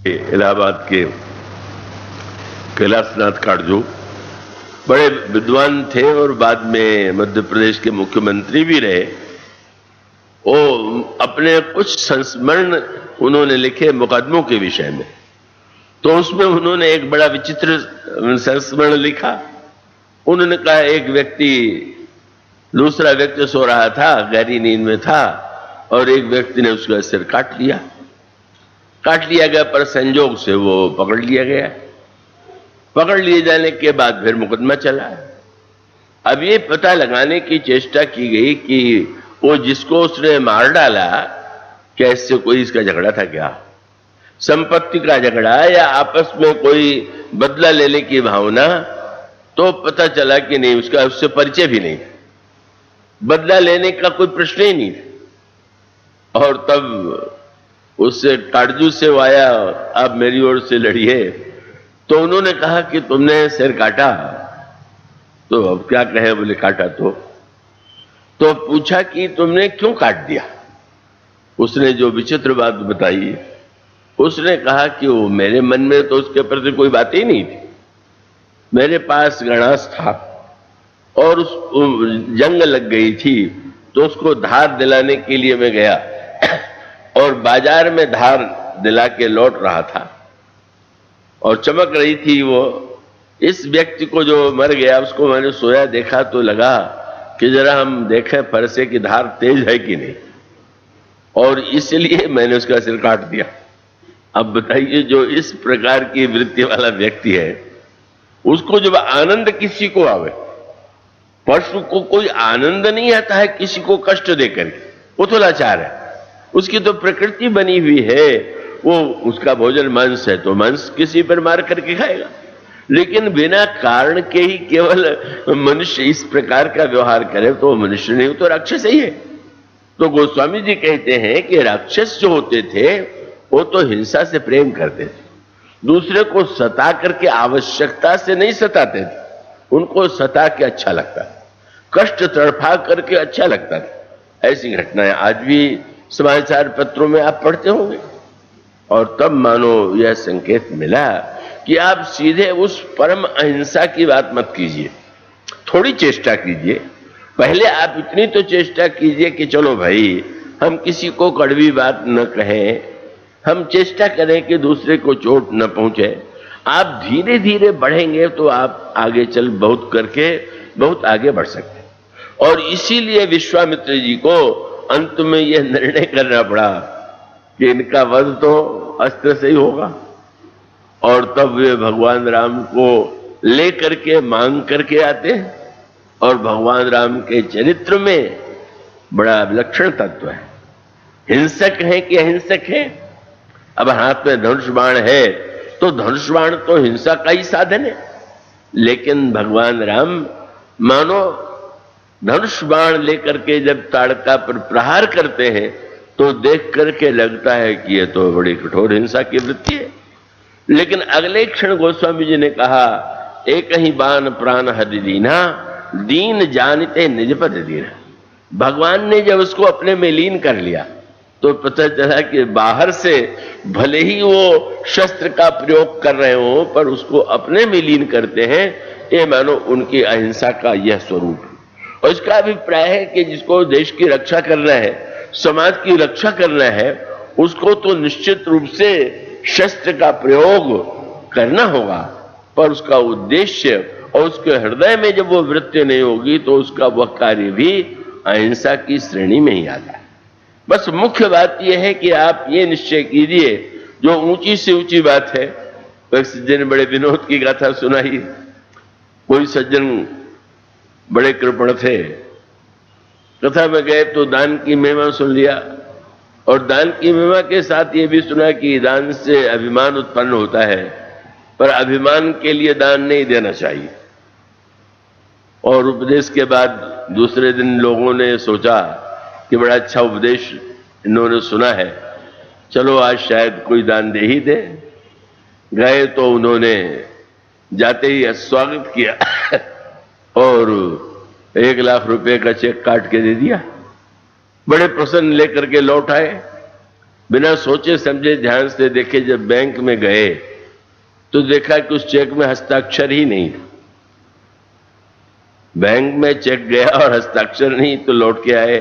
इलाहाबाद के कैलाशनाथ काटजू बड़े विद्वान थे और बाद में मध्य प्रदेश के मुख्यमंत्री भी रहे। वो अपने कुछ संस्मरण उन्होंने लिखे मुकदमों के विषय में, तो उसमें उन्होंने एक बड़ा विचित्र संस्मरण लिखा। उन्होंने कहा एक व्यक्ति, दूसरा व्यक्ति सो रहा था, गहरी नींद में था, और एक व्यक्ति ने उसका सिर काट लिया गया, पर संजोग से वो पकड़ लिया गया। पकड़ लिए जाने के बाद फिर मुकदमा चला। अब ये पता लगाने की चेष्टा की गई कि वो जिसको उसने मार डाला, क्या इससे कोई इसका झगड़ा था, क्या संपत्ति का झगड़ा या आपस में कोई बदला लेने की भावना। तो पता चला कि नहीं, उसका उससे परिचय भी नहीं, बदला लेने का कोई प्रश्न ही नहीं। और तब उससे काटजू से वो आया, आप मेरी ओर से लड़िए। तो उन्होंने कहा कि तुमने सिर काटा, तो अब क्या कहे, बोले काटा। तो पूछा कि तुमने क्यों काट दिया। उसने जो विचित्र बात बताई, उसने कहा कि वो मेरे मन में तो उसके प्रति कोई बात ही नहीं थी। मेरे पास गणास था और उस जंग लग गई थी, तो उसको धार दिलाने के लिए मैं गया और बाजार में धार दिला के लौट रहा था और चमक रही थी वो। इस व्यक्ति को जो मर गया, उसको मैंने सोया देखा तो लगा कि जरा हम देखें फरसे की धार तेज है कि नहीं, और इसलिए मैंने उसका सिर काट दिया। अब बताइए, जो इस प्रकार की वृत्ति वाला व्यक्ति है, उसको जब आनंद किसी को आवे, पशु को कोई आनंद नहीं आता है किसी को कष्ट देकर, वो तो लाचार है। उसकी तो प्रकृति बनी हुई है, वो उसका भोजन मांस है तो मांस किसी पर मार करके खाएगा। लेकिन बिना कारण के ही केवल मनुष्य इस प्रकार का व्यवहार करे तो मनुष्य नहीं, तो राक्षस ही है। तो गोस्वामी जी कहते हैं कि राक्षस जो होते थे वो तो हिंसा से प्रेम करते थे, दूसरे को सता करके आवश्यकता से नहीं सताते थे, उनको सता के अच्छा लगता था, कष्ट तड़फा करके अच्छा लगता था। ऐसी घटनाएं आज भी समाचार पत्रों में आप पढ़ते होंगे। और तब मानो यह संकेत मिला कि आप सीधे उस परम अहिंसा की बात मत कीजिए, थोड़ी चेष्टा कीजिए। पहले आप इतनी तो चेष्टा कीजिए कि चलो भाई, हम किसी को कड़वी बात न कहें, हम चेष्टा करें कि दूसरे को चोट न पहुंचे। आप धीरे धीरे बढ़ेंगे तो आप आगे चल बहुत करके बहुत आगे बढ़ सकते हैं। और इसीलिए विश्वामित्र जी को अंत में यह निर्णय करना पड़ा कि इनका वध तो अस्त्र से ही होगा। और तब वे भगवान राम को ले करके मांग करके आते हैं, और भगवान राम के चरित्र में बड़ा विलक्षण तत्व है। हिंसक है कि अहिंसक है। अब हाथ में धनुष बाण है तो धनुष बाण तो हिंसा का ही साधन है, लेकिन भगवान राम मानो धनुष बाण लेकर के जब ताड़का पर प्रहार करते हैं तो देख करके लगता है कि यह तो बड़ी कठोर हिंसा की वृत्ति है। लेकिन अगले क्षण गोस्वामी जी ने कहा, एक ही बाण प्राण हरि दीना, दीन जानते निज पद दीना। भगवान ने जब उसको अपने में लीन कर लिया तो पता चला कि बाहर से भले ही वो शस्त्र का प्रयोग कर रहे हो, पर उसको अपने में लीन करते हैं। ये मानो उनकी अहिंसा का यह स्वरूप। और इसका अभिप्राय है कि जिसको देश की रक्षा करना है, समाज की रक्षा करना है, उसको तो निश्चित रूप से शस्त्र का प्रयोग करना होगा, पर उसका उद्देश्य और उसके हृदय में जब वो वृत्ति नहीं होगी तो उसका वह कार्य भी अहिंसा की श्रेणी में ही आता है। बस मुख्य बात यह है कि आप ये निश्चय कीजिए, जो ऊंची से ऊंची बात है। एक सज्जन ने बड़े विनोद की गाथा सुनाई। कोई सज्जन बड़े कृपण थे, कथा में गए तो दान की महिमा सुन लिया, और दान की महिमा के साथ ये भी सुना कि दान से अभिमान उत्पन्न होता है, पर अभिमान के लिए दान नहीं देना चाहिए। और उपदेश के बाद दूसरे दिन लोगों ने सोचा कि बड़ा अच्छा उपदेश इन्होंने सुना है, चलो आज शायद कोई दान दे ही दे। गए तो उन्होंने जाते ही स्वागत किया और 1 लाख रुपए का चेक काट के दे दिया। बड़े प्रसन्न लेकर के लौट आए। बिना सोचे समझे ध्यान से देखे जब बैंक में गए तो देखा कि उस चेक में हस्ताक्षर ही नहीं। बैंक में चेक गया और हस्ताक्षर नहीं, तो लौट के आए,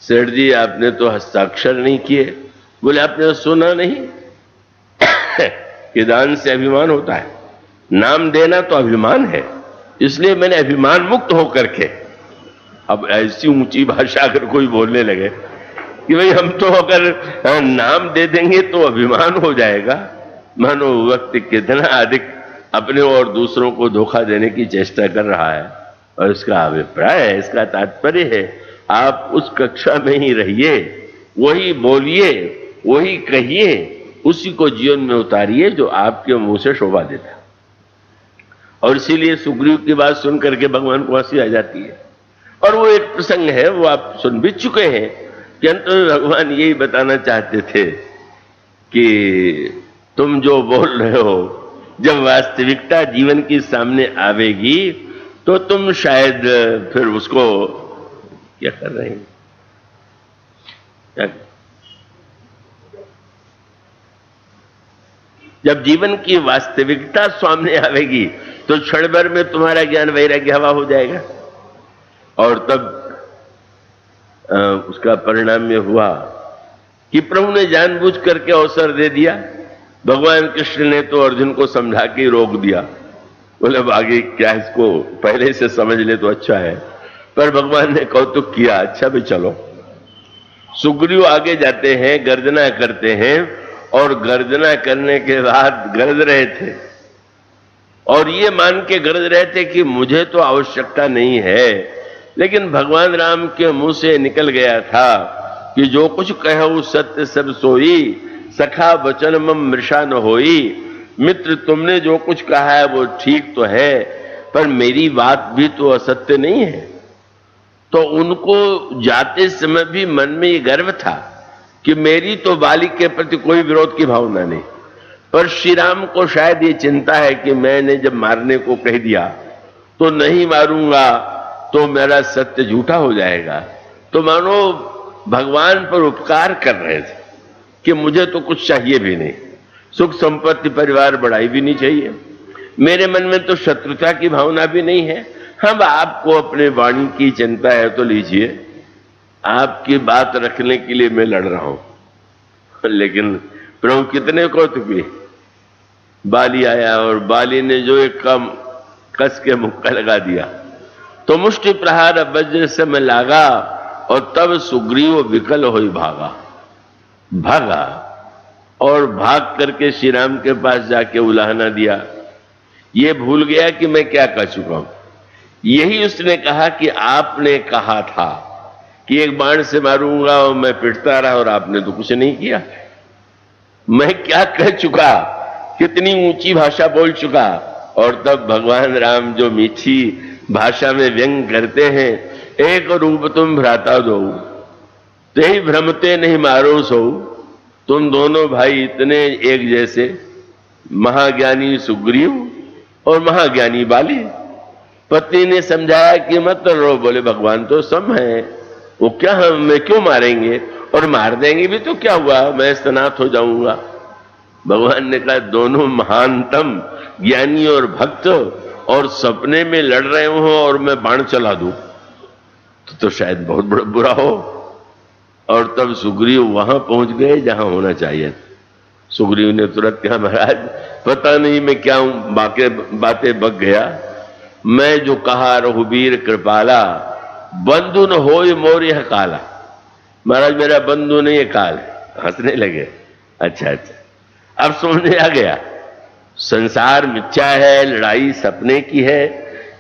सेठ जी आपने तो हस्ताक्षर नहीं किए। बोले आपने सुना नहीं कि दान से अभिमान होता है, नाम देना तो अभिमान है, इसलिए मैंने अभिमान मुक्त होकर के। अब ऐसी ऊंची भाषा अगर कोई बोलने लगे कि भाई हम तो अगर नाम दे देंगे तो अभिमान हो जाएगा, मानो व्यक्ति कितना अधिक अपने और दूसरों को धोखा देने की चेष्टा कर रहा है। और इसका अभिप्राय है, इसका तात्पर्य है, आप उस कक्षा में ही रहिए, वही बोलिए, वही कहिए, उसी को जीवन में उतारिए जो आपके मुंह से शोभा देता है। और इसीलिए सुग्रीव की बात सुन करके भगवान को हंसी आ जाती है। और वो एक प्रसंग है, वो आप सुन भी चुके हैं कि अंत में भगवान यही बताना चाहते थे कि तुम जो बोल रहे हो, जब वास्तविकता जीवन की सामने आवेगी तो तुम शायद फिर उसको क्या कर रहे हैं, जब जीवन की वास्तविकता सामने आवेगी तो क्षण भर में तुम्हारा ज्ञान वैराग्य हवा हो जाएगा। और तब उसका परिणाम यह हुआ कि प्रभु ने जानबूझ करके अवसर दे दिया। भगवान कृष्ण ने तो अर्जुन को समझा के रोक दिया, बोले अब आगे क्या, इसको पहले से समझ ले तो अच्छा है। पर भगवान ने कौतुक किया, अच्छा भी चलो। सुग्रीव आगे जाते हैं, गर्जना करते हैं, और गर्जना करने के बाद गरज रहे थे, और ये मान के गरज रहे थे कि मुझे तो आवश्यकता नहीं है, लेकिन भगवान राम के मुंह से निकल गया था कि जो कुछ कहो सत्य सब सोई, सखा वचन मम मृषा न होई। मित्र तुमने जो कुछ कहा है वो ठीक तो है, पर मेरी बात भी तो असत्य नहीं है। तो उनको जाते समय भी मन में ये गर्व था कि मेरी तो बाली के प्रति कोई विरोध की भावना नहीं, पर श्री राम को शायद ये चिंता है कि मैंने जब मारने को कह दिया तो नहीं मारूंगा तो मेरा सत्य झूठा हो जाएगा। तो मानो भगवान पर उपकार कर रहे थे कि मुझे तो कुछ चाहिए भी नहीं, सुख संपत्ति परिवार बढ़ाई भी नहीं चाहिए, मेरे मन में तो शत्रुता की भावना भी नहीं है। हम आपको अपने वाणी की चिंता है तो लीजिए, आपकी बात रखने के लिए मैं लड़ रहा हूं। लेकिन प्रभु कितने कौतुकी, बाली आया और बाली ने जो एक कम कस के मुक्का लगा दिया तो मुष्टि प्रहार वज्र से में लागा, और तब सुग्रीव विकल होई भागा और भाग करके श्री राम के पास जाके उलाहना दिया। ये भूल गया कि मैं क्या कर चुका हूं। यही उसने कहा कि आपने कहा था कि एक बाण से मारूंगा, और मैं पिटता रहा और आपने तो कुछ नहीं किया। मैं क्या कह चुका, कितनी ऊंची भाषा बोल चुका। और तब भगवान राम जो मीठी भाषा में व्यंग करते हैं, एक रूप तुम भ्राता दो, ते ही भ्रमते नहीं मारो सो। तुम दोनों भाई इतने एक जैसे, महाज्ञानी सुग्रीव और महाज्ञानी बाली। पत्नी ने समझाया कि मत रो। बोले भगवान तो सम है, वो क्या हमें क्यों मारेंगे, और मार देंगे भी तो क्या हुआ, मैं स्तनात हो जाऊंगा। भगवान ने कहा दोनों महानतम ज्ञानी और भक्त, और सपने में लड़ रहे हो और मैं बाण चला दूं तो शायद बहुत बड़ा बुरा हो। और तब सुग्रीव वहां पहुंच गए जहां होना चाहिए। सुग्रीव ने तुरंत कहा महाराज पता नहीं मैं क्या बातें बक गया, मैं जो कहा रघुबीर कृपाला, बंधु न होय मोर यह काला। महाराज मेरा बंधु नहीं है, काल है। हंसने लगे। अच्छा, अब समझ आ गया, संसार मिथ्या है, लड़ाई सपने की है।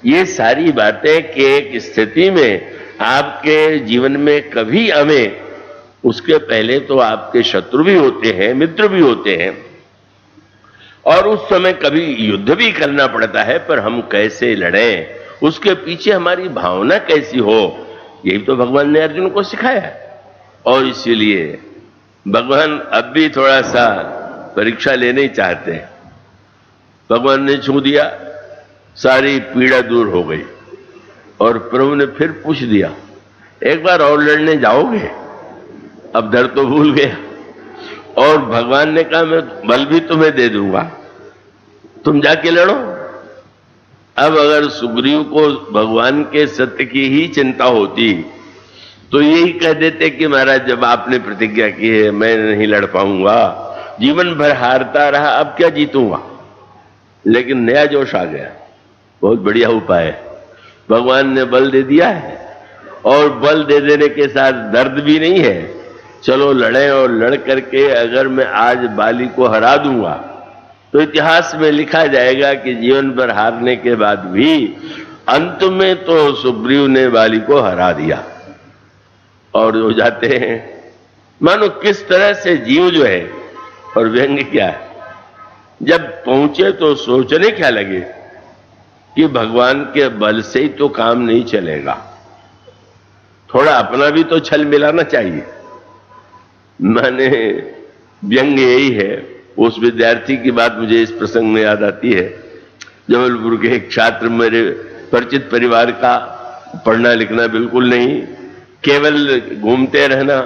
ये सारी बातें कि एक स्थिति में आपके जीवन में कभी हमें, उसके पहले तो आपके शत्रु भी होते हैं, मित्र भी होते हैं, और उस समय कभी युद्ध भी करना पड़ता है, पर हम कैसे लड़ें, उसके पीछे हमारी भावना कैसी हो, यही तो भगवान ने अर्जुन को सिखाया। और इसीलिए भगवान अब भी थोड़ा सा परीक्षा लेने ही चाहते हैं। भगवान ने छू दिया, सारी पीड़ा दूर हो गई। और प्रभु ने फिर पूछ दिया एक बार और लड़ने जाओगे? अब डर तो भूल गया, और भगवान ने कहा मैं बल भी तुम्हें दे दूंगा, तुम जाके लड़ो। अब अगर सुग्रीव को भगवान के सत्य की ही चिंता होती तो यही कह देते कि महाराज जब आपने प्रतिज्ञा की है मैं नहीं लड़ पाऊंगा, जीवन भर हारता रहा, अब क्या जीतूंगा। लेकिन नया जोश आ गया, बहुत बढ़िया उपाय है, भगवान ने बल दे दिया है और बल दे देने के साथ दर्द भी नहीं है। चलो लड़ें, और लड़ करके अगर मैं आज बाली को हरा दूंगा तो इतिहास में लिखा जाएगा कि जीवन भर हारने के बाद भी अंत में तो सुग्रीव ने बाली को हरा दिया। और हो जाते हैं मानो किस तरह से जीव जो है, और व्यंग्य क्या है, जब पहुंचे तो सोचने क्या लगे कि भगवान के बल से ही तो काम नहीं चलेगा, थोड़ा अपना भी तो छल मिलाना चाहिए। मैंने व्यंग्य यही है। उस विद्यार्थी की बात मुझे इस प्रसंग में याद आती है। जबलपुर के एक छात्र, मेरे परिचित परिवार का, पढ़ना लिखना बिल्कुल नहीं, केवल घूमते रहना।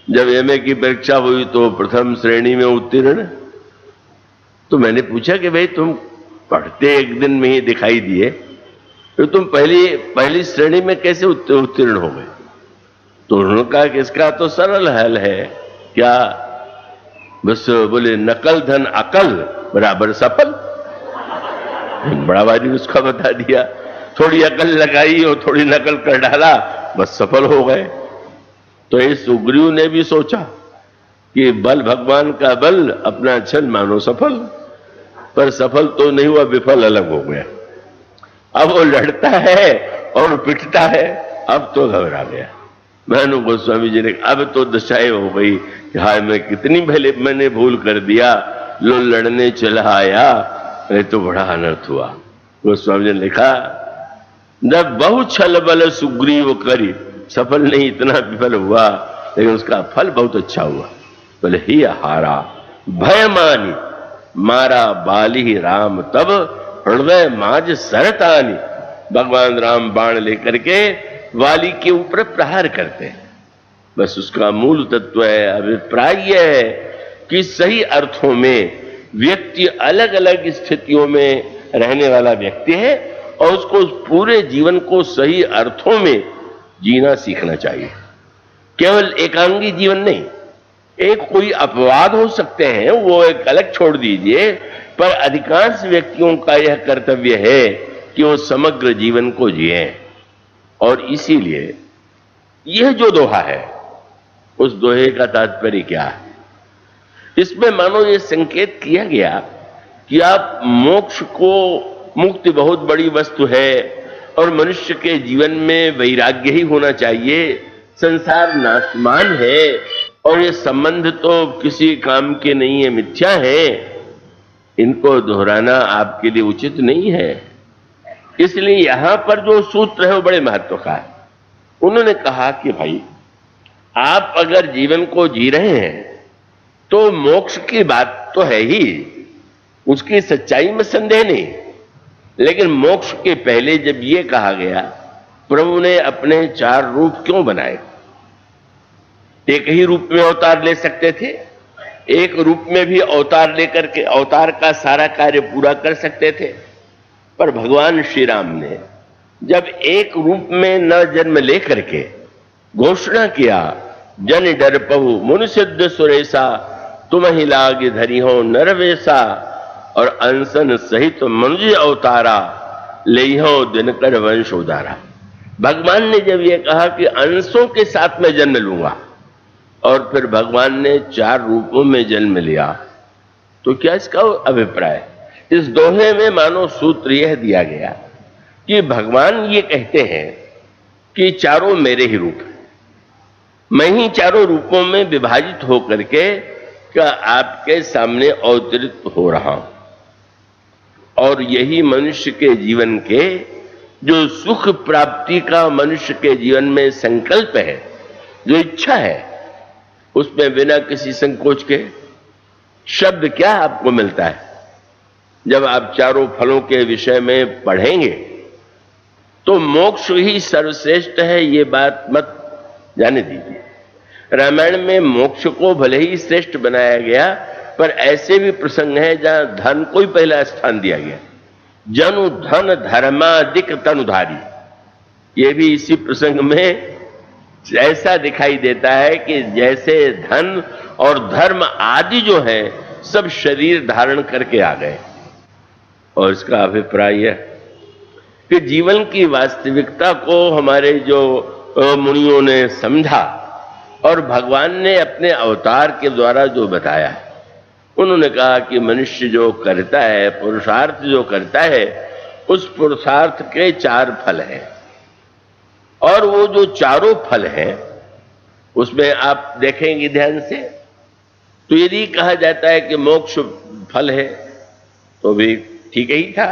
जब एमए की परीक्षा हुई तो प्रथम श्रेणी में उत्तीर्ण। तो मैंने पूछा कि भाई तुम पढ़ते एक दिन में ही दिखाई दिए, तो तुम पहली श्रेणी में कैसे उत्तीर्ण हो गए? तो उन्होंने कहा कि इसका तो सरल हल है। क्या? बस बोले नकल धन अकल बराबर सफल। बड़ा भारी उसका बता दिया, थोड़ी अकल लगाई और थोड़ी नकल कर डाला, बस सफल हो गए। तो इस सुग्रीव ने भी सोचा कि बल भगवान का बल, अपना छल मानो सफल, पर सफल तो नहीं हुआ, विफल अलग हो गया। अब वो लड़ता है और पिटता है, अब तो घबरा गया। मानो गोस्वामी जी ने अब तो दशाएं हो गई कि हाय मैं कितनी मैंने भूल कर दिया, लो लड़ने चला आया, नहीं तो बड़ा अनर्थ हुआ। गोस्वामी जी ने लिखा, जब बहु छल बल सुग्रीव करी, सफल नहीं इतना विफल हुआ, लेकिन उसका फल बहुत अच्छा हुआ। बोले ही हारा भय मानी मारा बाली राम, तब हृदय माज सरतानी। भगवान राम बाण लेकर के वाली के ऊपर प्रहार करते हैं। बस उसका मूल तत्व है, अभिप्राय यह है कि सही अर्थों में व्यक्ति अलग अलग स्थितियों में रहने वाला व्यक्ति है और उसको पूरे जीवन को सही अर्थों में जीना सीखना चाहिए। केवल एकांगी जीवन नहीं, एक कोई अपवाद हो सकते हैं, वो एक अलग छोड़ दीजिए, पर अधिकांश व्यक्तियों का यह कर्तव्य है कि वो समग्र जीवन को जिएं। और इसीलिए यह जो दोहा है, उस दोहे का तात्पर्य क्या है? इसमें मानो ये संकेत किया गया कि आप मोक्ष को, मुक्ति बहुत बड़ी वस्तु है और मनुष्य के जीवन में वैराग्य ही होना चाहिए। संसार नाशमान है और ये संबंध तो किसी काम के नहीं है, मिथ्या है। इनको दोहराना आपके लिए उचित नहीं है। इसलिए यहां पर जो सूत्र है वो बड़े महत्व का है। उन्होंने कहा कि भाई आप अगर जीवन को जी रहे हैं तो मोक्ष की बात तो है ही, उसकी सच्चाई में संदेह नहीं, लेकिन मोक्ष के पहले जब ये कहा गया प्रभु ने अपने 4 रूप क्यों बनाए? एक ही रूप में अवतार ले सकते थे, एक रूप में भी अवतार लेकर के अवतार का सारा कार्य पूरा कर सकते थे, पर भगवान श्री राम ने जब एक रूप में न जन्म लेकर के घोषणा किया, जन डर पहु मुनि सिद्ध सुरेशा, तुम ही लाग धरी हो नरवेशा, और अंसन सहित मनुज अवतारा, ले हो दिनकर वंश उदारा। भगवान ने जब यह कहा कि अंशों के साथ में जन्म लूंगा, और फिर भगवान ने 4 रूपों में जन्म लिया, तो क्या इसका अभिप्राय? इस दोहे में मानो सूत्र यह दिया गया कि भगवान ये कहते हैं कि चारों मेरे ही रूप हैं, मैं ही चारों रूपों में विभाजित होकर के क्या आपके सामने अवतरित हो रहा हूं, और यही मनुष्य के जीवन के जो सुख प्राप्ति का मनुष्य के जीवन में संकल्प है, जो इच्छा है, उसमें बिना किसी संकोच के शब्द क्या आपको मिलता है? जब आप चारों फलों के विषय में पढ़ेंगे तो मोक्ष ही सर्वश्रेष्ठ है, ये बात मत जाने दीजिए। रामायण में मोक्ष को भले ही श्रेष्ठ बनाया गया, पर ऐसे भी प्रसंग हैं जहां धन को ही पहला स्थान दिया गया। जनु धन धर्मादिक तनुधारी, ये भी इसी प्रसंग में ऐसा दिखाई देता है कि जैसे धन और धर्म आदि जो है सब शरीर धारण करके आ गए। और इसका अभिप्राय है कि जीवन की वास्तविकता को हमारे जो मुनियों ने समझा और भगवान ने अपने अवतार के द्वारा जो बताया है, उन्होंने कहा कि मनुष्य जो करता है, पुरुषार्थ जो करता है, उस पुरुषार्थ के 4 फल हैं। और वो जो चारों फल हैं उसमें आप देखेंगे ध्यान से, तो यदि कहा जाता है कि मोक्ष फल है तो भी ठीक ही था।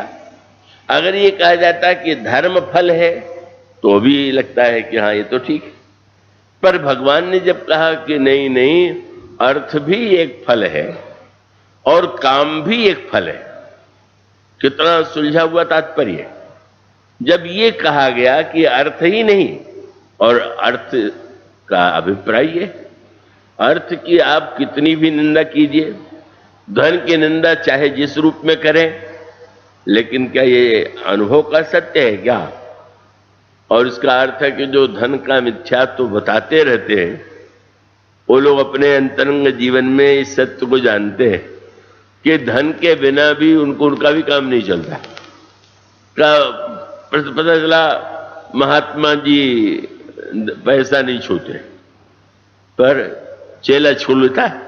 अगर ये कहा जाता है कि धर्म फल है तो भी लगता है कि हाँ ये तो ठीक है। पर भगवान ने जब कहा कि नहीं नहीं, अर्थ भी एक फल है और काम भी एक फल है, कितना सुलझा हुआ तात्पर्य। जब ये कहा गया कि अर्थ ही नहीं, और अर्थ का अभिप्राय है, अर्थ की आप कितनी भी निंदा कीजिए, धन की निंदा चाहे जिस रूप में करें, लेकिन क्या ये अनुभव का सत्य है क्या? और इसका अर्थ है कि जो धन का मिथ्यात्व तो बताते रहते हैं, वो लोग अपने अंतरंग जीवन में इस सत्य को जानते हैं कि धन के बिना भी उनका भी काम नहीं चलता। पता चला महात्मा जी पैसा नहीं छूते, पर चेला छू लेता है,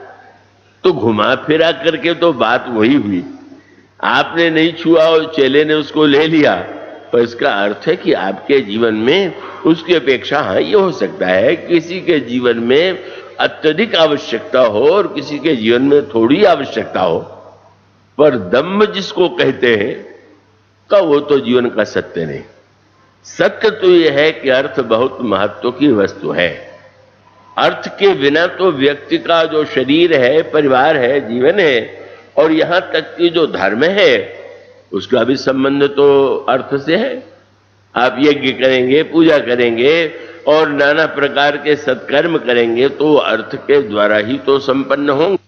तो घुमा फिरा करके तो बात वही हुई। आपने नहीं छुआ और चेले ने उसको ले लिया, पर इसका अर्थ है कि आपके जीवन में उसकी अपेक्षा, हाँ ये हो सकता है किसी के जीवन में अत्यधिक आवश्यकता हो और किसी के जीवन में थोड़ी आवश्यकता हो, पर दम्भ जिसको कहते हैं का वो तो जीवन का सत्य नहीं। सत्य तो यह है कि अर्थ बहुत महत्व की वस्तु है। अर्थ के बिना तो व्यक्ति का जो शरीर है, परिवार है, जीवन है, और यहां तक कि जो धर्म है उसका भी संबंध तो अर्थ से है। आप यज्ञ करेंगे, पूजा करेंगे और नाना प्रकार के सत्कर्म करेंगे तो अर्थ के द्वारा ही तो संपन्न होंगे।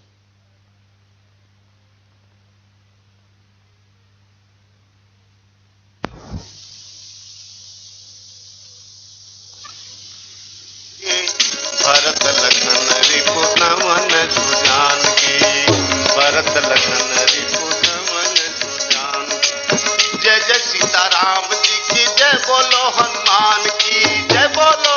भरत लखन रिपुदमन सुजान की, भरत लखन रिपुदमन सुजान की। जय जय सीताराम जी की जय, बोलो हनुमान की जय बोलो।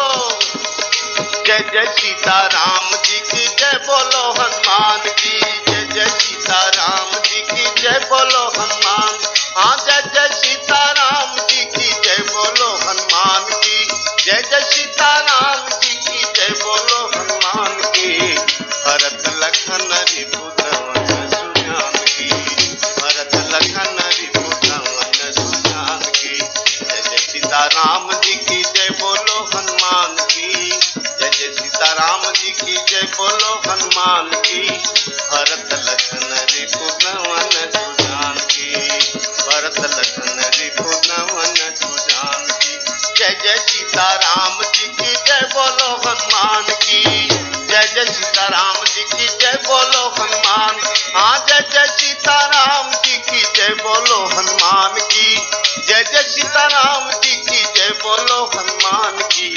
जय जय सीताराम जी की जय, बोलो हनुमान की। जय जय सीताराम जी की जय, बोलो हनुमान। हाँ जय जय सीताराम जी की जय, बोलो हनुमान की। जय जय सीताराम जी की जय, बोलो हनुमान की। भरत लखन रिपुदमन सुजान की, भरत लखन रिपुदमन सुजान की। जय जय सीताराम जी की जय, बोलो हनुमान की। जय जय सीताराम जी की जय, बोलो हनुमान की। भरत लखन रिपुदमन सुजान की, भरत लखन रिपुदमन सुजान की। जय जय सीताराम जी की जय, बोलो हनुमान की। जय जय सीताराम जी की जय, बोलो हनुमान। हाँ जय जय सीताराम जी की जय, बोलो हनुमान की। जय जय सीताराम जी की जय, बोलो हनुमान की।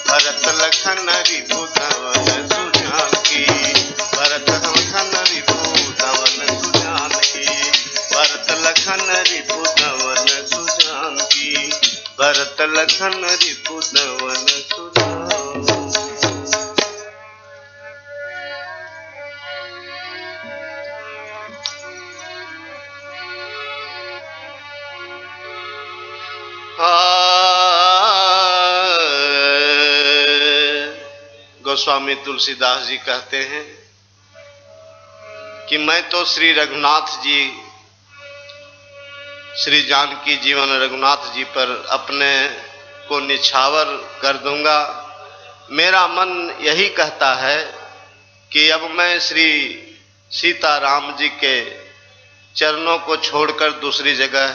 भरत लखन रिपुदमन सुजान की, भरत लखन रिपुदमन सुजान की। भरत लखन रिपुदमन सुजान की, भरत लखन रिपुदमन सुजान। गोस्वामी तुलसीदास जी कहते हैं कि मैं तो श्री रघुनाथ जी, श्री जानकी जीवन रघुनाथ जी पर अपने को निछावर कर दूंगा। मेरा मन यही कहता है कि अब मैं श्री सीताराम जी के चरणों को छोड़कर दूसरी जगह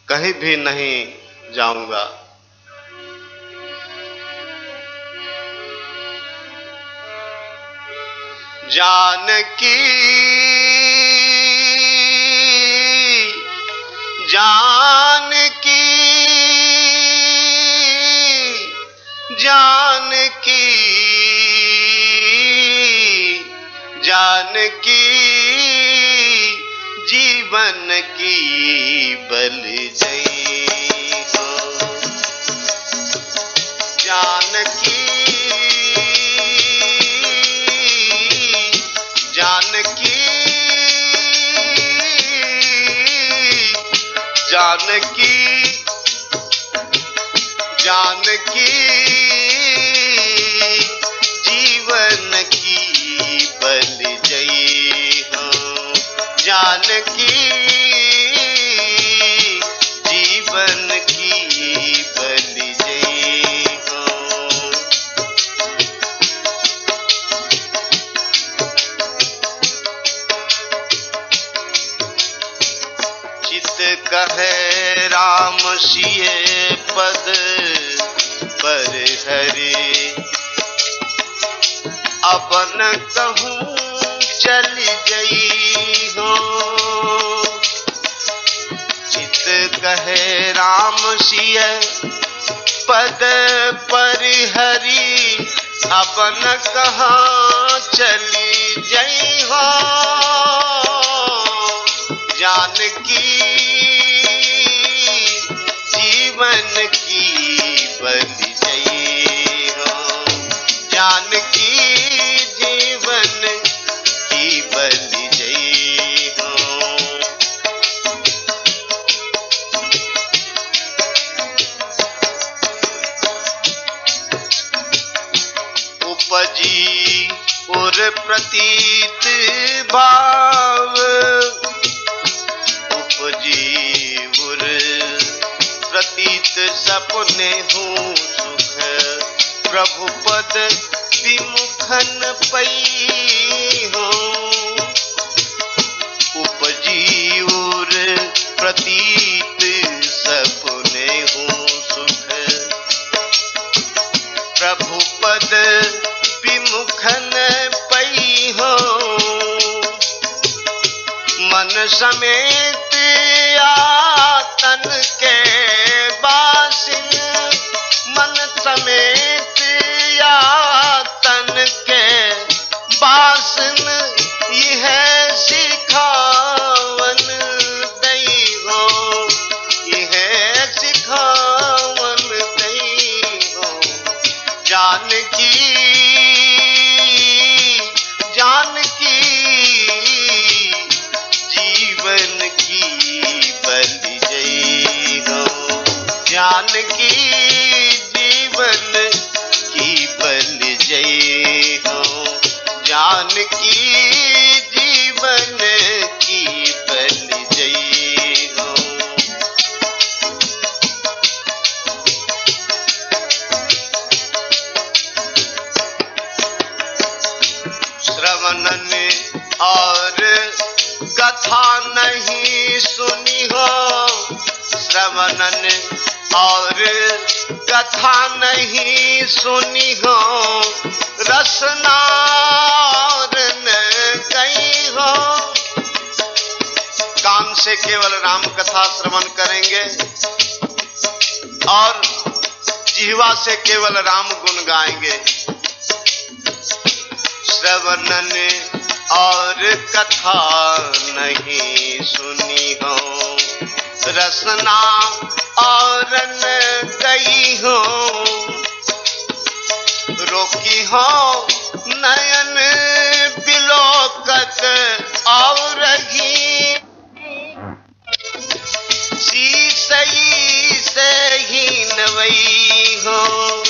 कहीं भी नहीं जाऊंगा। जानकी जानकी जानकी जानकी जीवन की बल जई हो जानकी जानकी जानकी जानकी जीवन की बल जई हो जानकी जीवन की बल जई हो चित कहे राम सिए पद पर हरि अब न कहूँ चल गई हो चित कहे राम सिय पद पर हरि अब न कहाँ चली जई हो जानकी जीवन की बल जई हो जानकी जीवन की बल जई हो उपजी और प्रतीत भाव उपजी और प्रतीत सपने हूँ सुख प्रभु पद विमुखन पई हो उपजी और प्रतीत सपने हूँ सुख प्रभु पद विमुखन पई हो मन समेत आतन के बासिन मन समेत आतन के बासिन यह सिखावन दई हो यह सिखावन दई हो जानकी जानकी जीवन की बल जई हो जानकी जीवन की बल जई हो जानकी जीवन की बल जई हो श्रवणन और कथा नहीं सुनी हो श्रवणन और कथा नहीं सुनी हो रसना न गई हो कान से केवल राम कथा श्रवण करेंगे और जिह्वा से केवल राम गुण गाएंगे श्रवणन और कथा नहीं सुनी हो रसना और न गई हो रोकी हो नयन बिलोकत और रही शीसई से ही नवई हो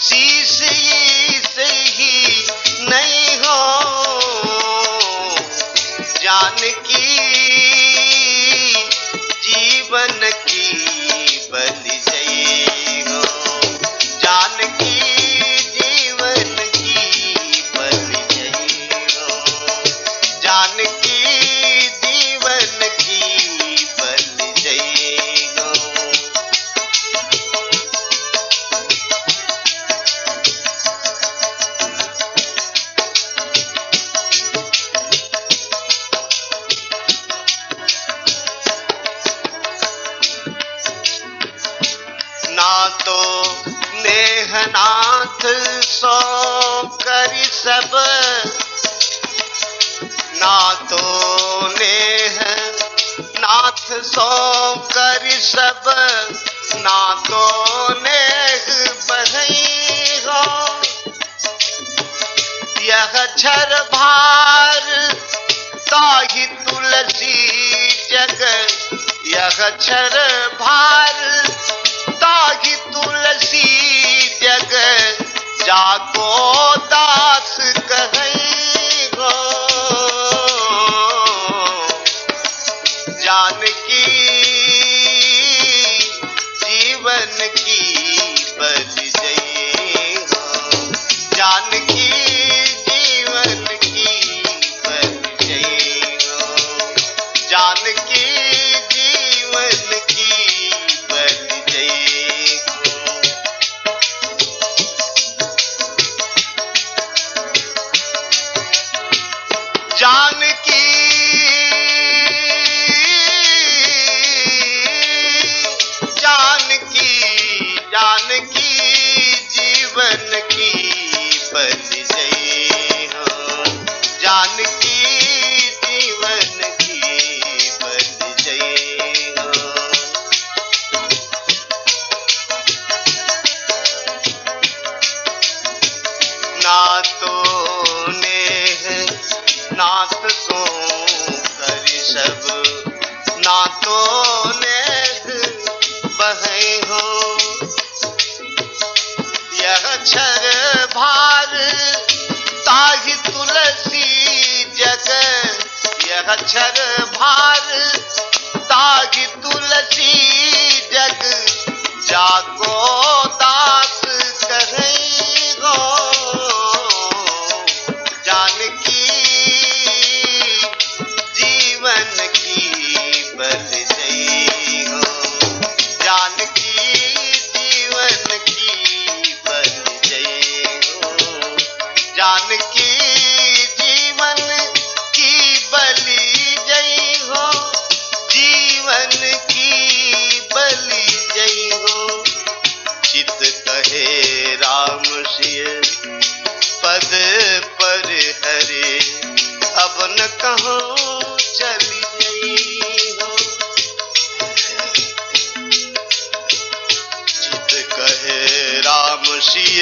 शीसई से ही नहीं हो जानकी जीवन की बल जई हो जानकी जीवन की बल जई हो जानकी जीवन की बल जई हो सो करी सब ना तो नेह नाथ सो करी सब ना तो नेह बहई हो यह छर भार ताहि तुलसी जग यह छर भार ताहि तुलसी जग जाको दास कहई गो जानकी जीवन की बल जई हो जानकी जीवन की बल जई हो जानकी जीवन की बल जई हो जानकी जानकी जानकी जीवन की बल जई हो जानकी जीवन की बल जई हो ना तो नेह नाथ सो करी सब ना तो नेह बहई हो यह छर भार ताहि तुलसी जग यह छर भार ताहि तुलसी जग जाको दास कहई गो जानकी जीवन की बल जई हो जानकी जीवन की बल जई हो जानकी जीवन की बलि जई हो जीवन की बलि जई हो चित कहे राम सिय पद पर हरे अब न कहो चली गई हो चित कहे राम सिय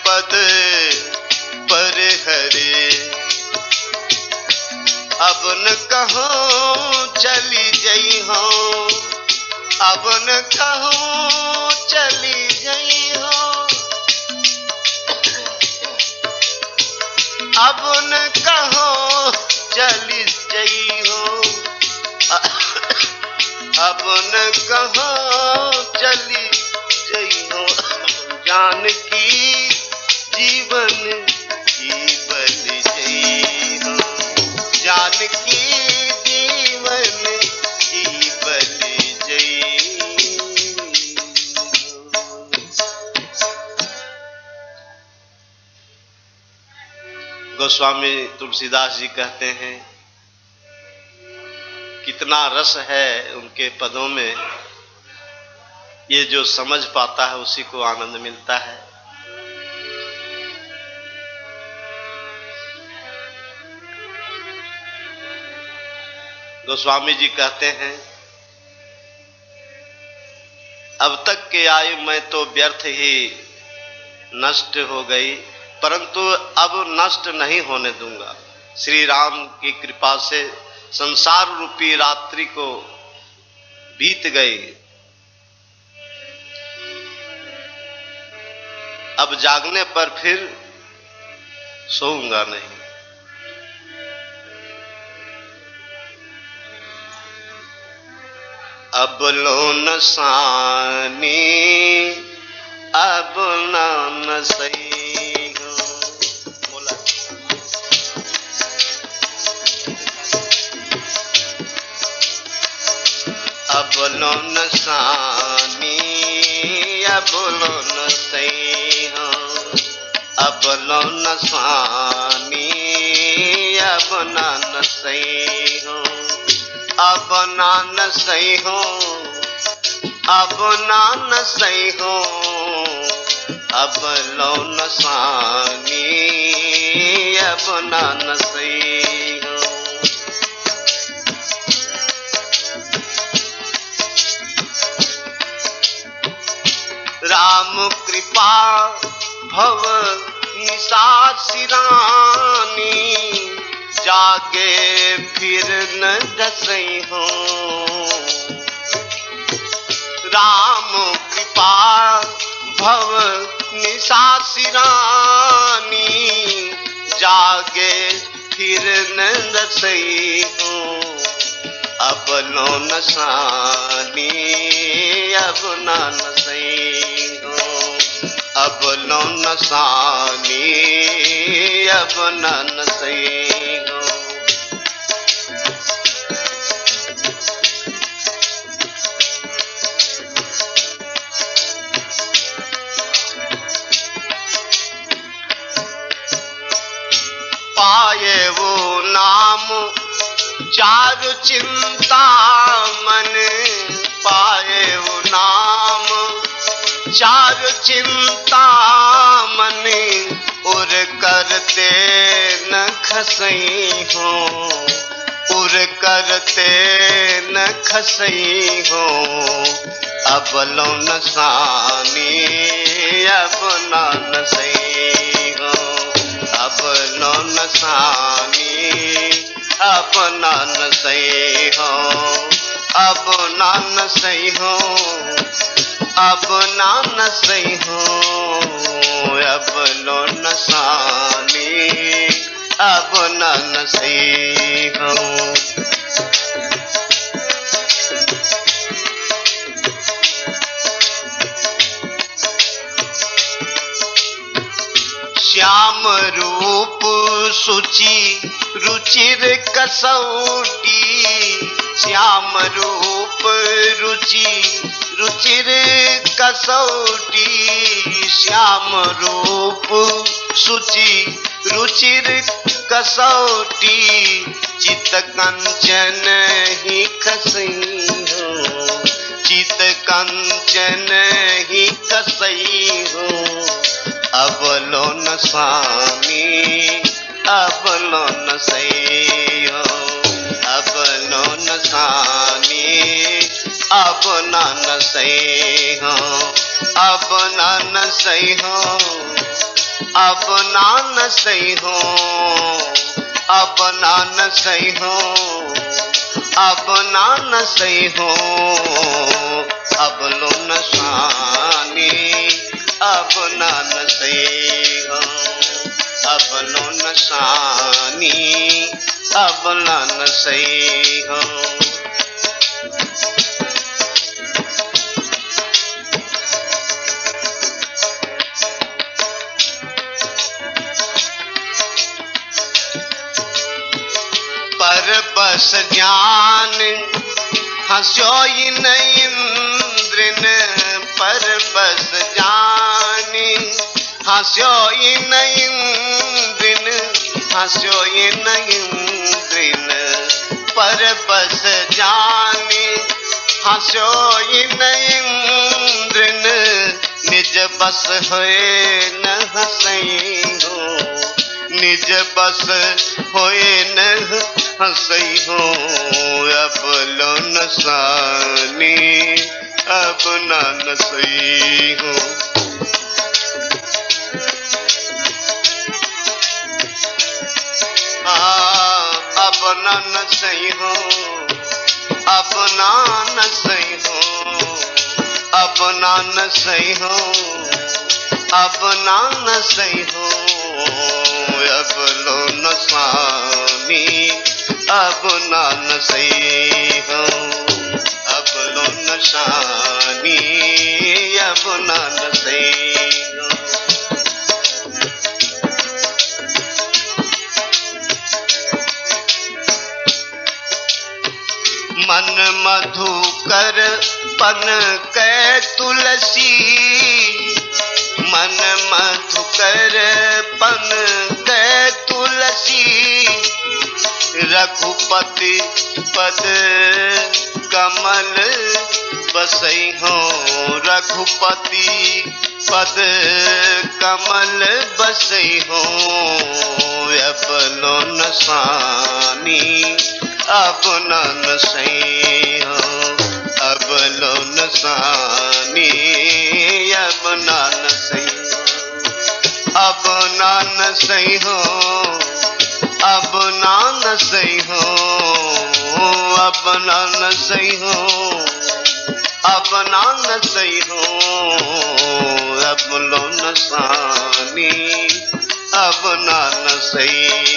पद पर हरे अब न कहो चली गई हो अब न कहो चली गई हो अब न कहो चली गई हो अब न कहो चली गई हो जानकी जीवन की बल जई हो जानकी जीवन की बल जई हो गोस्वामी तुलसीदास जी कहते हैं कितना रस है उनके पदों में ये जो समझ पाता है उसी को आनंद मिलता है गोस्वामी जी कहते हैं अब तक के आयु में तो व्यर्थ ही नष्ट हो गई परंतु अब नष्ट नहीं होने दूंगा श्री राम की कृपा से संसार रूपी रात्रि को बीत गई अब जागने पर फिर सोऊंगा नहीं अब लो न सानी अब न सही हो बोला अब लो न सानी अब लो न सही हो अब लो न सानी अब न सही हो अब नान सही हो अब नान सही हो अब लो नसानी अब ना नसई हो। राम कृपा भव निसार सिरानी जागे फिर न दसई हो। राम कृपा भव निसार सिरानी जागे फिर न दसई हो। अब लो नसानी अब ना नसई हो। अब लो नसानी अब ना नसई हो। पाए वो नाम चारु चिंता मन पाए वो नाम चारु चिंता मन उर करते न खसई हो। उर करते न खसई हो। अब लो नसानी अब ना नसई हो। अब लो नसानी अब ना नसई हो। अब ना नसई हो। अब ना नसई हो। अब लो नसानी अब ना नसई हो। श्याम रूप सुचि रुचिर कसौटी। श्याम रूप रुचि रुचिर कसौटी। श्याम रूप सुचि रुचिर कसौटी। चित कंचन ही खसई हो। चित कंचन ही कसई हो। अब लो नसानी अब लो नसई हो। अब लो नसानी अब ना नसई हो। अब ना नसई हो। अब ना नसई हो। अब ना नसई हो। अब ना नसई हो। अब लो नसानी अब ना नसई हो। अब लो नसानी अब ना नसई हो। पर बस ज्ञान हंस्यो इन इंद्रिन। पर बस जानी हंस्यो इन इंद्रिन। हंस्यो इन इंद्रिन। पर बस जानी हंस्यो इन इंद्रिन। निज बस होए न हंसई हो। निज बस होए न हंसई हो। अब लो नसानी अब ना नसई हो। अब ना नसई हो। अब ना नसई हो। अब ना नसई हो। अब ना नसई हो। अब लो नसानी अब ना नसई हो। अब लो नसानी अब ना नसई हो। मन मधुकर पन कै तुलसी। मन मधुकर पन कै तुलसी। रघुपति पद कमल बसई हो रघुपति पद कमल बसई हो अब लो नसानी अब न सही हो अब लो नसानी अब न सही अब न सही हो अब न सही हो अब न सही हो अब न सही हो अब लो नसानी अब न सही